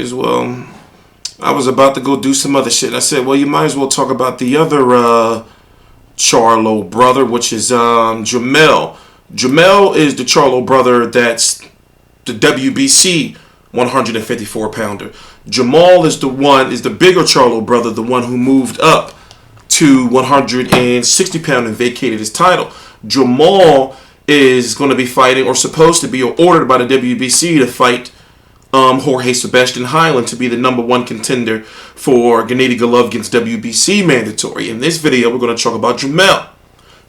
is, well, I was about to go do some other shit. I said, well, you might as well talk about the other Charlo brother, which is Jermell. Jermell is the Charlo brother that's the WBC 154 pounder. Jamal is the bigger Charlo brother, the one who moved up to 160 pound and vacated his title. Jamal is going to be fighting, or supposed to be, or ordered by the WBC to fight Jorge Sebastian Highland to be the #1 contender for Gennady Golovkin's WBC mandatory. In this video, we're going to talk about Jermell.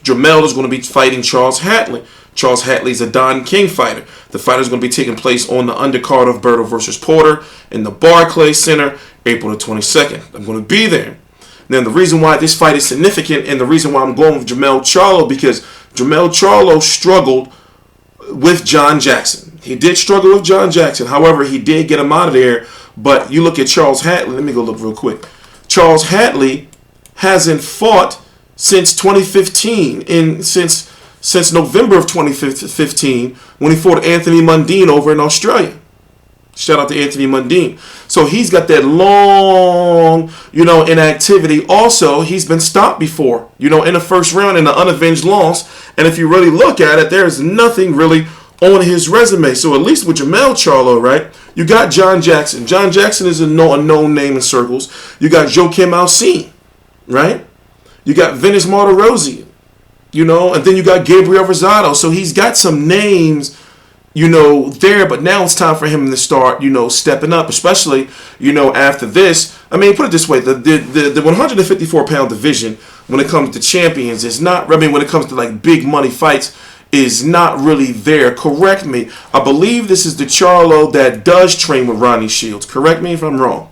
Jermell is going to be fighting Charles Hatley. Charles Hatley is a Don King fighter. The fight is going to be taking place on the undercard of Berto versus Proter in the Barclays Center, April the 22nd. I'm going to be there. Now, the reason why this fight is significant, and the reason why I'm going with Jermell Charlo, because Jermell Charlo struggled with John Jackson. He did struggle with John Jackson. However, he did get him out of there. But you look at Charles Hatley. Let me go look real quick. Charles Hatley hasn't fought since 2015, since November of 2015, when he fought Anthony Mundine over in Australia. Shout out to Anthony Mundine. So he's got that long, inactivity. Also, he's been stopped before, in the first round in an unavenged loss. And if you really look at it, there's nothing really on his resume. So at least with Jermell Charlo, right, you got John Jackson. John Jackson is a known name in circles. You got Joaquim Alcine, right? You got Vinicius Martirosyan, and then you got Gabriel Rosado. So he's got some names, there, but now it's time for him to start, stepping up, especially, after this. I mean, put it this way, the 154-pound division, when it comes to champions, is not, when it comes to, like, big money fights, is not really there. Correct me. I believe this is the Charlo that does train with Ronnie Shields. Correct me if I'm wrong.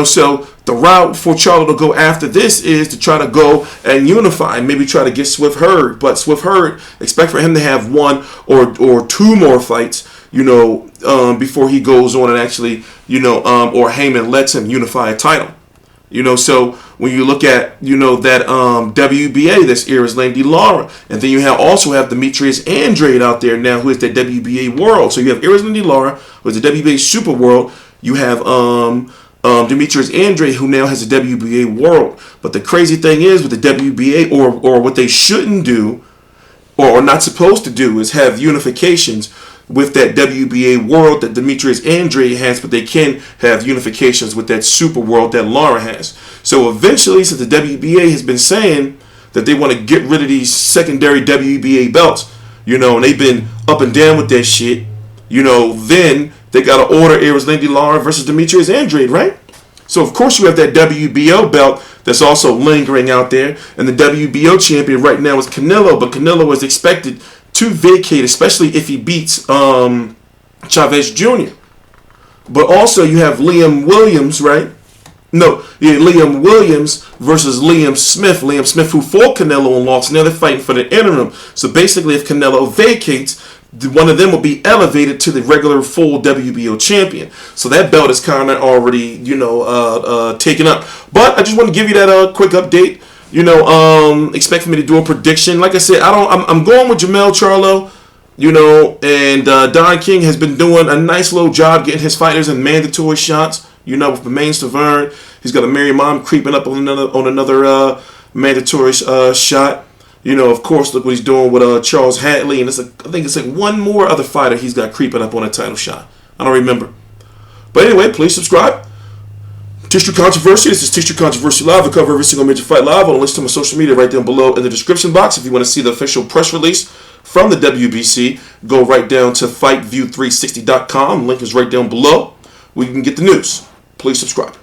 So the route for Charlo to go after this is to try to go and unify, and maybe try to get Swift Hurd. But Swift Hurd, expect for him to have one or two more fights, before he goes on and actually, or Heyman lets him unify a title. So when you look at, that WBA, that's Erislandy Lara. And then you also have Demetrius Andrade out there now, who is the WBA World. So you have Erislandy Lara, who is the WBA Super World. You have Demetrius Andrade, who now has a WBA World. But the crazy thing is, with the WBA, or what they shouldn't do, or not supposed to do, is have unifications with that WBA World that Demetrius Andrade has, but they can have unifications with that Super World that Lara has. So eventually, since the WBA has been saying that they want to get rid of these secondary WBA belts, and they've been up and down with that shit, then they got to order Erislandy Lara versus Demetrius Andrade, right? So, of course, you have that WBO belt that's also lingering out there. And the WBO champion right now is Canelo. But Canelo is expected to vacate, especially if he beats Chavez Jr. But also, you have Liam Williams, right? Liam Williams versus Liam Smith. Liam Smith, who fought Canelo and lost. Now they're fighting for the interim. So, basically, if Canelo vacates, one of them will be elevated to the regular full WBO champion. So that belt is kind of already, taken up. But I just want to give you that quick update. Expect for me to do a prediction. Like I said, I'm going with Jermell Charlo. And Don King has been doing a nice little job getting his fighters in mandatory shots. With Bermain Stavern, he's got a Mary Mom creeping up on another mandatory shot. Of course, look what he's doing with Charles Hatley, and I think it's like one more other fighter he's got creeping up on a title shot. I don't remember. But anyway, please subscribe. Tissue Controversy. This is Tissue Controversy Live. I cover every single major fight live. I'll list to my social media right down below in the description box. If you want to see the official press release from the WBC, go right down to FightView360.com. Link is right down below where you can get the news. Please subscribe.